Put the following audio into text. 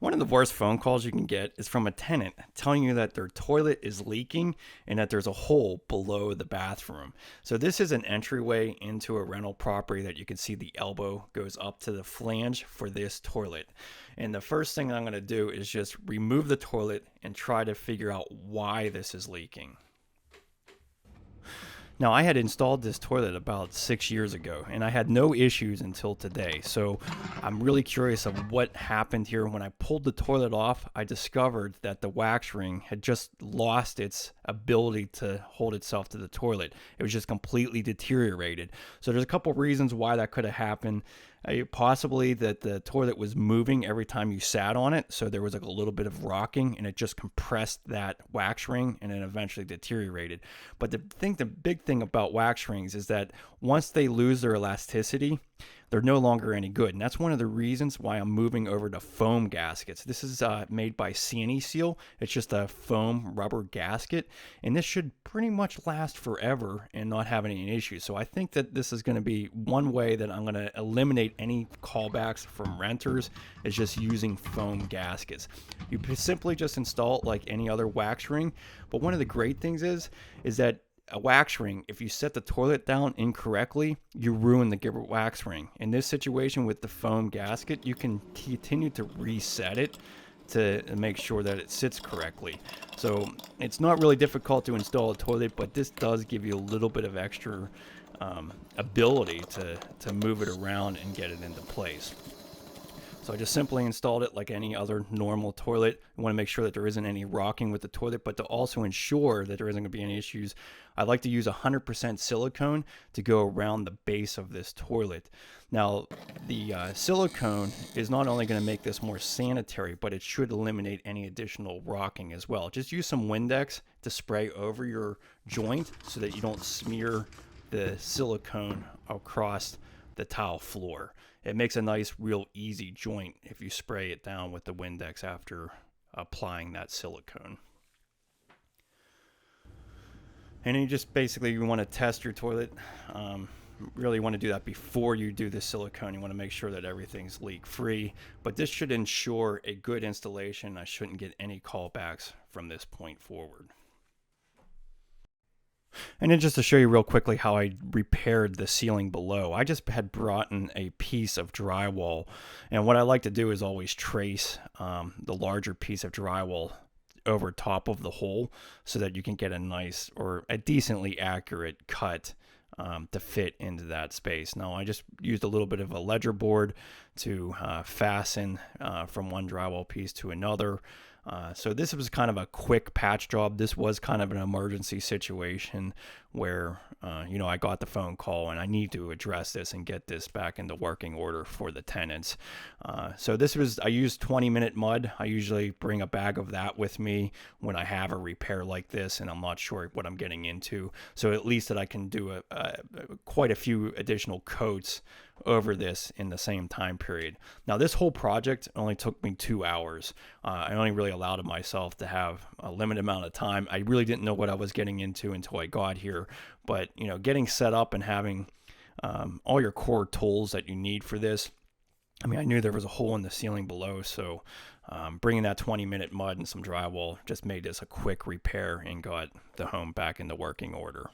One of the worst phone calls you can get is from a tenant telling you that their toilet is leaking and that there's a hole below the bathroom. So this is an entryway into a rental property that you can see the elbow goes up to the flange for this toilet. And the first thing I'm going to do is just remove the toilet and try to figure out why this is leaking. Now, I had installed this toilet about 6 years ago, and I had no issues until today. So I'm really curious of what happened here. When I pulled the toilet off, I discovered that the wax ring had just lost its ability to hold itself to the toilet. It was just completely deteriorated. So there's a couple reasons why that could have happened. Possibly that the toilet was moving every time you sat on it, so there was like a little bit of rocking and it just compressed that wax ring and then eventually deteriorated. But the big thing about wax rings is that once they lose their elasticity, they're no longer any good. And that's one of the reasons why I'm moving over to foam gaskets. This is made by Sani Seal. It's just a foam rubber gasket, and this should pretty much last forever and not have any issues. So I think that this is going to be one way that I'm going to eliminate any callbacks from renters, is just using foam gaskets. You simply just install it like any other wax ring. But one of the great things is that a wax ring, if you set the toilet down incorrectly, you ruin the wax ring. In this situation with the foam gasket, you can continue to reset it to make sure that it sits correctly. So it's not really difficult to install a toilet, but this does give you a little bit of extra ability to move it around and get it into place. So I just simply installed it like any other normal toilet. I want to make sure that there isn't any rocking with the toilet, but to also ensure that there isn't going to be any issues, I like to use 100% silicone to go around the base of this toilet. Now, the silicone is not only going to make this more sanitary, but it should eliminate any additional rocking as well. Just use some Windex to spray over your joint so that you don't smear the silicone across the tile floor. It makes a nice, real easy joint if you spray it down with the Windex after applying that silicone. And then you just basically, you want to test your toilet. Really want to do that before you do the silicone. You want to make sure that everything's leak free, but this should ensure a good installation. I shouldn't get any callbacks from this point forward. And then just to show you real quickly how I repaired the ceiling below, I just had brought in a piece of drywall. And what I like to do is always trace the larger piece of drywall over top of the hole so that you can get a nice or a decently accurate cut to fit into that space. Now, I just used a little bit of a ledger board to fasten from one drywall piece to another. So this was kind of a quick patch job. This was kind of an emergency situation where, I got the phone call and I need to address this and get this back into working order for the tenants. So I used 20-minute mud. I usually bring a bag of that with me when I have a repair like this and I'm not sure what I'm getting into. So at least that I can do quite a few additional coats over this in the same time period. Now, this whole project only took me 2 hours. I only really allowed myself to have a limited amount of time. I really didn't know what I was getting into until I got here. But, getting set up and having all your core tools that you need for this, I knew there was a hole in the ceiling below, so bringing that 20-minute mud and some drywall just made this a quick repair and got the home back into working order.